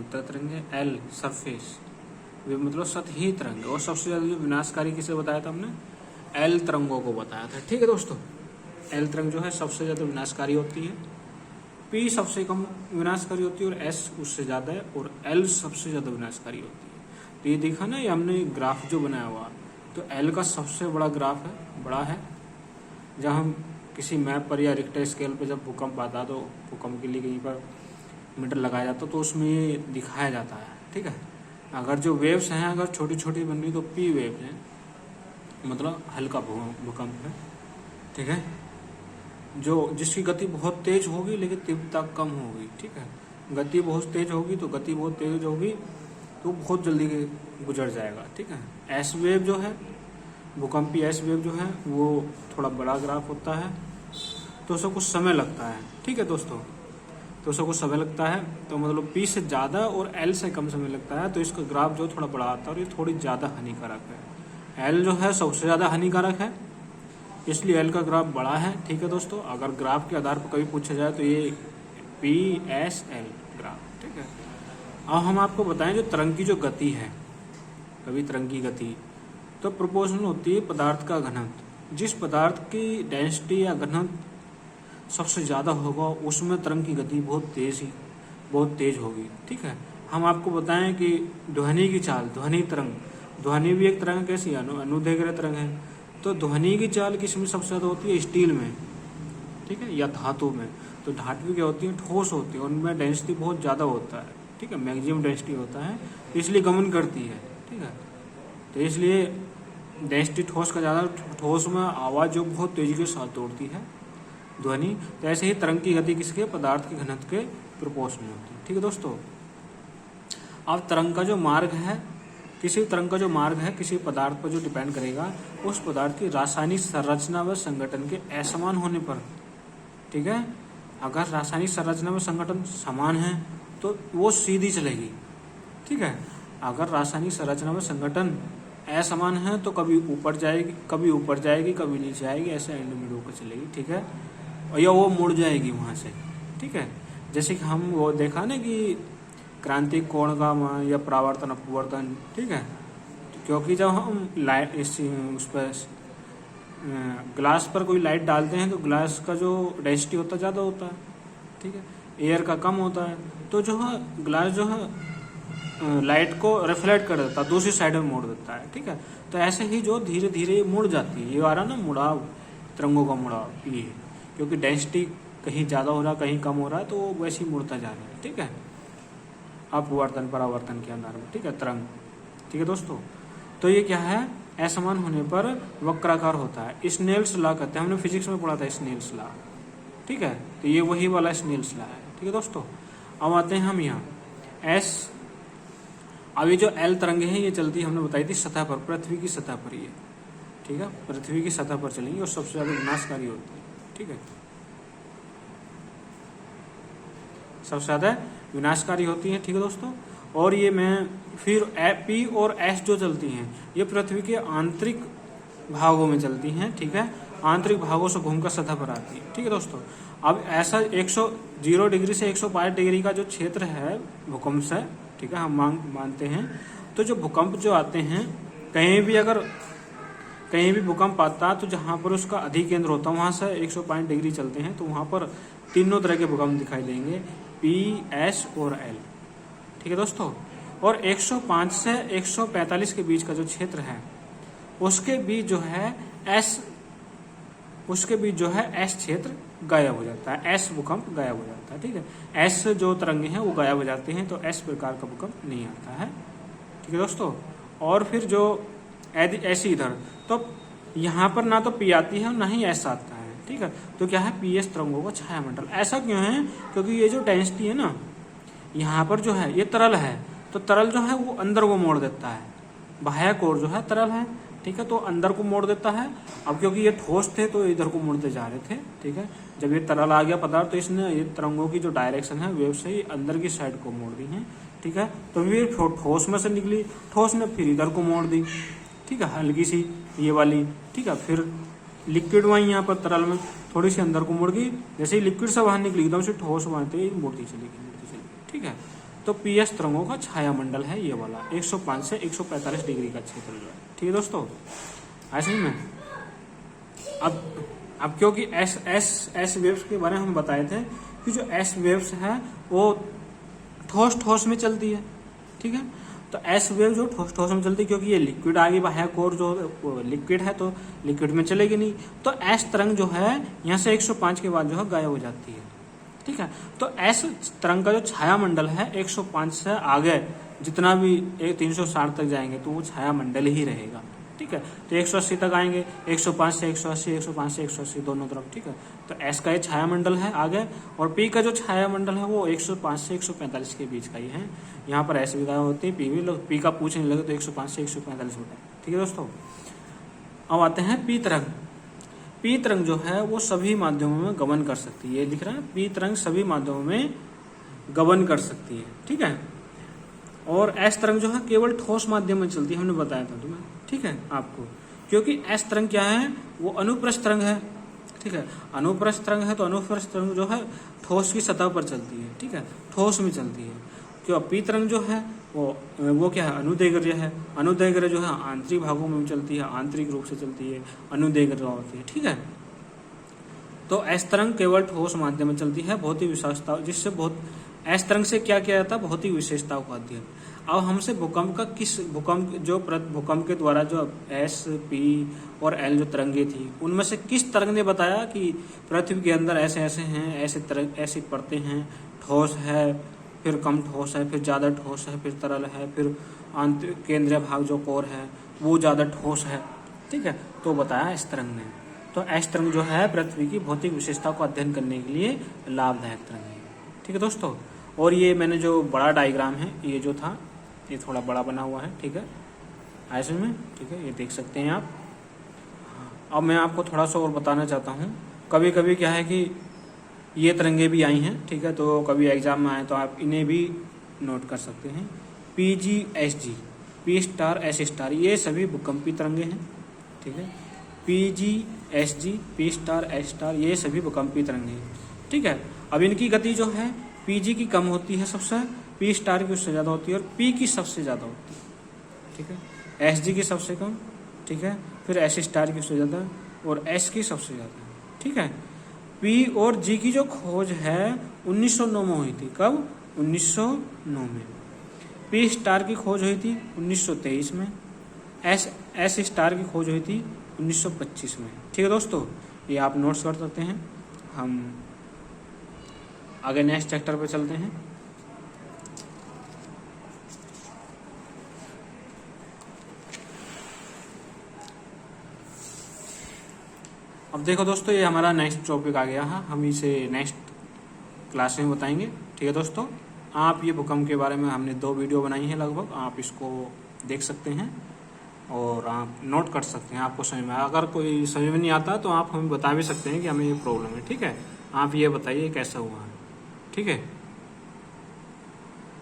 दूसरा तरंग है एल सरफेस वेव मतलब सतही तरंग। और सबसे ज़्यादा जो विनाशकारी किसे बताया था हमने, एल तरंगों को बताया था। ठीक है दोस्तों, एल तरंग जो है सबसे ज़्यादा विनाशकारी होती है, पी सबसे कम विनाशकारी होती है और एस उससे ज़्यादा है, और एल सबसे ज़्यादा विनाशकारी होती है। तो ये देखा ना, ये हमने ग्राफ जो बनाया हुआ, तो एल का सबसे बड़ा ग्राफ है, बड़ा है। जब हम किसी मैप पर या रिक्टर स्केल पर जब भूकंप आता तो भूकंप के लिए कहीं पर मीटर लगाया जाता तो उसमें ये दिखाया जाता है। ठीक है, अगर जो वेव्स हैं अगर छोटी छोटी बन गई तो पी वेव है, मतलब हल्का भूकंप है। ठीक है, जो जिसकी गति बहुत तेज होगी लेकिन तीव्रता कम होगी। ठीक है, गति बहुत तेज होगी तो गति बहुत तेज होगी तो बहुत जल्दी गुजर जाएगा। ठीक है, एस वेव जो है, भूकंपी एस वेव जो है वो थोड़ा बड़ा ग्राफ होता है, तो उसको कुछ समय लगता है। ठीक है दोस्तों, तो उसको कुछ समय लगता है, तो मतलब पी से ज़्यादा और एल से कम समय लगता है, तो इसका ग्राफ जो थोड़ा बड़ा आता है और ये थोड़ी ज़्यादा हानिकारक है। एल जो है सबसे ज़्यादा हानिकारक है, इसलिए एल का ग्राफ बड़ा है। ठीक है दोस्तों, अगर ग्राफ के आधार पर कभी पूछा जाए तो ये पी एस एल ग्राफ। ठीक है, अब हम आपको बताएं जो तरंग की जो गति है, कभी तरंग की गति तो प्रोपोर्शनल होती है पदार्थ का घनत्व। जिस पदार्थ की डेंसिटी या घनत्व सबसे ज़्यादा होगा उसमें तरंग की गति बहुत तेज होगी। ठीक है, हम आपको बताएं कि ध्वनि की चाल, ध्वनि तरंग, ध्वनि भी एक तरंग कैसी है, अनुदैर्घ्य तरंग है। तो ध्वनि की चाल किसमें सबसे ज़्यादा होती है, स्टील में। ठीक है, या धातु में। तो धातु क्या होती है, ठोस होती है, उनमें डेंसिटी बहुत ज़्यादा होता है। ठीक है, मैक्सिमम डेंसिटी होता है, तो इसलिए गमन करती है। ठीक है, तो इसलिए डेंसिटी ठोस का ज़्यादा, ठोस में आवाज़ जो बहुत तेजी के साथ दौड़ती है ध्वनि, तो ऐसे ही तरंग की गति किसके, पदार्थ के घनत्व के प्रोपोर्शनल होती है। ठीक है दोस्तों, अब तरंग का जो मार्ग है, किसी तरंग का जो मार्ग है किसी पदार्थ पर जो डिपेंड करेगा उस पदार्थ की रासायनिक संरचना व संगठन के असमान होने पर। ठीक है, अगर रासायनिक संरचना व संगठन समान है तो वो सीधी चलेगी। ठीक है, अगर रासायनिक संरचना व संगठन असमान है तो कभी ऊपर जाएगी, कभी नीचे आएगी, ऐसे एंडोमीड होकर चलेगी। ठीक है, या वो मुड़ जाएगी वहाँ से। ठीक है, जैसे कि हम वो देखा ना कि क्रांतिक कोण का मान या परावर्तन अपवर्तन। ठीक है, क्योंकि जब हम लाइट उस पर ग्लास पर कोई लाइट डालते हैं तो ग्लास का जो डेंसिटी होता है ज़्यादा होता है। ठीक है, एयर का कम होता है, तो जो है ग्लास जो है लाइट को रिफ्लेक्ट कर देता है, दूसरी साइड में मोड़ देता है। ठीक है, तो ऐसे ही जो धीरे धीरे मुड़ जाती है, ये आ रहा ना मुड़ाव, तरंगों का मुड़ाव, ये क्योंकि डेंसिटी कहीं ज़्यादा हो रहा है कहीं कम हो रहा है, तो वो वैसे ही मुड़ता जा रहा है। ठीक है, अपवर्तन परावर्तन के आधार में। ठीक है, तरंग। ठीक है दोस्तों, तो ये क्या है, असमान होने पर वक्राकार होता है। स्नेल्स लॉ कहते हैं, हमने फिजिक्स में पढ़ा था स्नेल्स लॉ। ठीक है, तो ये वही वाला स्नेल्स लॉ है। ठीक है दोस्तों, अब आते हैं हम यहाँ एस। अब ये जो एल तरंगे हैं ये चलती हमने बताई थी सतह पर, पृथ्वी की सतह पर ये। ठीक है, पृथ्वी की सतह पर चलेंगी और सबसे ज़्यादा विनाशकारी होती है। ठीक है, सबसे ज़्यादा विनाशकारी होती हैं। ठीक है दोस्तों, और ये मैं फिर पी और एस जो चलती हैं ये पृथ्वी के आंतरिक भागों में चलती हैं। ठीक है, आंतरिक भागों से घूमकर सतह पर आती है। ठीक है दोस्तों, अब ऐसा 100 डिग्री से 105 डिग्री का जो क्षेत्र है भूकंप से, ठीक है, हम मानते हैं, तो जो भूकंप जो आते हैं कहीं भी, अगर कहीं भी भूकंप आता तो जहाँ पर उसका अधिकेंद्र होता है वहाँ से 105 डिग्री चलते हैं, तो वहाँ पर तीनों तरह के भूकंप दिखाई देंगे, पी, एस और एल। ठीक है दोस्तों, और 105 से 145 के बीच का जो क्षेत्र है उसके बीच जो है एस क्षेत्र गायब हो जाता है, एस भूकंप गायब हो जाता है। ठीक है, एस जो तरंगे हैं वो गायब हो जाते हैं, तो एस प्रकार का भूकंप नहीं आता है। ठीक है दोस्तों, और फिर जो ऐसी इधर, तो यहाँ पर ना तो पी आती है और ना ही एस आता है। ठीक है, तो क्या है, पी एस तरंगों का छायामंडल। ऐसा क्यों है, क्योंकि ये जो डेंसिटी है ना यहाँ पर जो है ये तरल है, तो तरल जो है वो अंदर को मोड़ देता है, बाह्य कोर जो है तरल है। ठीक है, तो अंदर को मोड़ देता है। अब क्योंकि ये ठोस थे तो इधर को मुड़ते जा रहे थे। ठीक है, जब ये तरल आ गया पदार्थ तो इसने ये तरंगों की जो डायरेक्शन है वेव से ही अंदर की साइड को मोड़ दी है। ठीक है, तो ये ठोस में से निकली, ठोस ने फिर इधर को मोड़ दी। ठीक है, हल्की सी ये वाली। ठीक है, फिर लिक्विड वहीं यहाँ पर तरल में थोड़ी सी अंदर को मुड़ गई, जैसे ही लिक्विड से बाहर निकली एकदम से ठोस बनते ही मुड़ती चली गई। ठीक है, तो तो पीएस तरंगों का छायामंडल है ये वाला 105 से 145 डिग्री का क्षेत्र जो है। ठीक है दोस्तों, ऐसे में अब क्योंकि एस वेव्स के बारे में हम बताए थे कि जो एस वेव्स है वो ठोस में चलती है। ठीक है, तो एस वेव जो ठोस में चलती है क्योंकि ये लिक्विड आगे बाह्य कोर जो लिक्विड है तो लिक्विड में चलेगी नहीं, तो एस तरंग जो है यहाँ से 105 के बाद जो है गायब हो जाती है। ठीक है, तो एस तरंग का जो छायामंडल है 105 से आगे जितना भी 360 तक जाएंगे तो वो छायामंडल ही रहेगा। ठीक है, तो 180 तक आएंगे, 105 से 180, 105 से 180 दोनों तरफ। ठीक है, तो एस का ये छायामंडल है आगे, और पी का जो छायामंडल है वो 105 से 145 के बीच का ही है। यहाँ पर एस भी गायब होती है, पी भी लोग पी का पूछने लगे तो 105 से 145 होता है। ठीक है दोस्तों, अब आते हैं पी तरंग। पी तरंग जो है वो सभी माध्यमों में गमन कर सकती है। ये लिख रहा है पी तरंग सभी माध्यमों में गमन कर सकती है। ठीक है, और एस तरंग जो है केवल ठोस माध्यम में चलती है, हमने बताया था तुम्हें। ठीक है आपको, क्योंकि एस तरंग क्या है वो अनुप्रस्थ तरंग है। ठीक है, अनुप्रस्थ तरंग है तो अनुप्रस्थ तरंग जो है ठोस की सतह पर चलती है। ठीक है, ठोस में चलती है। क्यों पी तरंग जो है वो क्या है अनुदैर्घ्य है। अनुदैर्घ्य जो है आंतरिक भागों में चलती है, आंतरिक रूप से चलती है, अनुदैर्घ्य होती है। ठीक है, तो एस तरंग केवल ठोस माध्यम में चलती है। भौतिक विशेषता जिससे बहुत एस तरंग से क्या किया जाता है भौतिक विशेषताओं का अध्ययन। अब हमसे भूकंप का भूकंप के द्वारा जो एस पी और एल जो तरंगे थी उनमें से किस तरंग ने बताया कि पृथ्वी के अंदर ऐसे ऐसे हैं, ऐसी परतें हैं, ठोस है, फिर कम ठोस है, फिर ज़्यादा ठोस है, फिर तरल है, फिर आंतरिक केंद्रीय भाग जो कोर है वो ज़्यादा ठोस है। ठीक है, तो बताया एस तरंग ने। तो एस तरंग जो है पृथ्वी की भौतिक विशेषता को अध्ययन करने के लिए लाभदायक तरंग है। ठीक है दोस्तों, और ये मैंने जो बड़ा डायग्राम है ये जो था ये थोड़ा बड़ा बना हुआ है। ठीक है, ऐसे में। ठीक है, ये देख सकते हैं आप। अब मैं आपको थोड़ा सा और बताना चाहता हूँ। कभी कभी क्या है कि ये तरंगे भी आई हैं। ठीक है, तो कभी एग्जाम में आए तो आप इन्हें भी नोट कर सकते हैं। PG SG, P star S star, ये सभी भूकंपी तरंगे हैं। ठीक है, PG SG, P star S star, ये सभी भूकंपी तरंगे हैं। ठीक है, अब इनकी गति जो है PG की कम होती है सबसे, P स्टार की उससे ज़्यादा होती है, और P की सबसे ज़्यादा होती है। ठीक है, SG की सबसे कम। ठीक है, फिर S स्टार की उससे ज़्यादा, और S की सबसे ज़्यादा। ठीक है, P और G की जो खोज है 1909 में हुई थी। कब? 1909 में। P स्टार की खोज हुई थी 1923 में। S स्टार की खोज हुई थी 1925 में। ठीक है दोस्तों, ये आप नोट्स कर सकते हैं। हम आगे नेक्स्ट चैप्टर पे चलते हैं। अब देखो दोस्तों, ये हमारा नेक्स्ट टॉपिक आ गया है, हम इसे नेक्स्ट क्लास में बताएंगे। ठीक है दोस्तों, आप ये भूकंप के बारे में हमने 2 वीडियो बनाई हैं लगभग, आप इसको देख सकते हैं और आप नोट कर सकते हैं। आपको समझ में अगर कोई समझ में नहीं आता तो आप हमें बता भी सकते हैं कि हमें ये प्रॉब्लम है। ठीक है, आप ये बताइए कैसा हुआ है। ठीक है।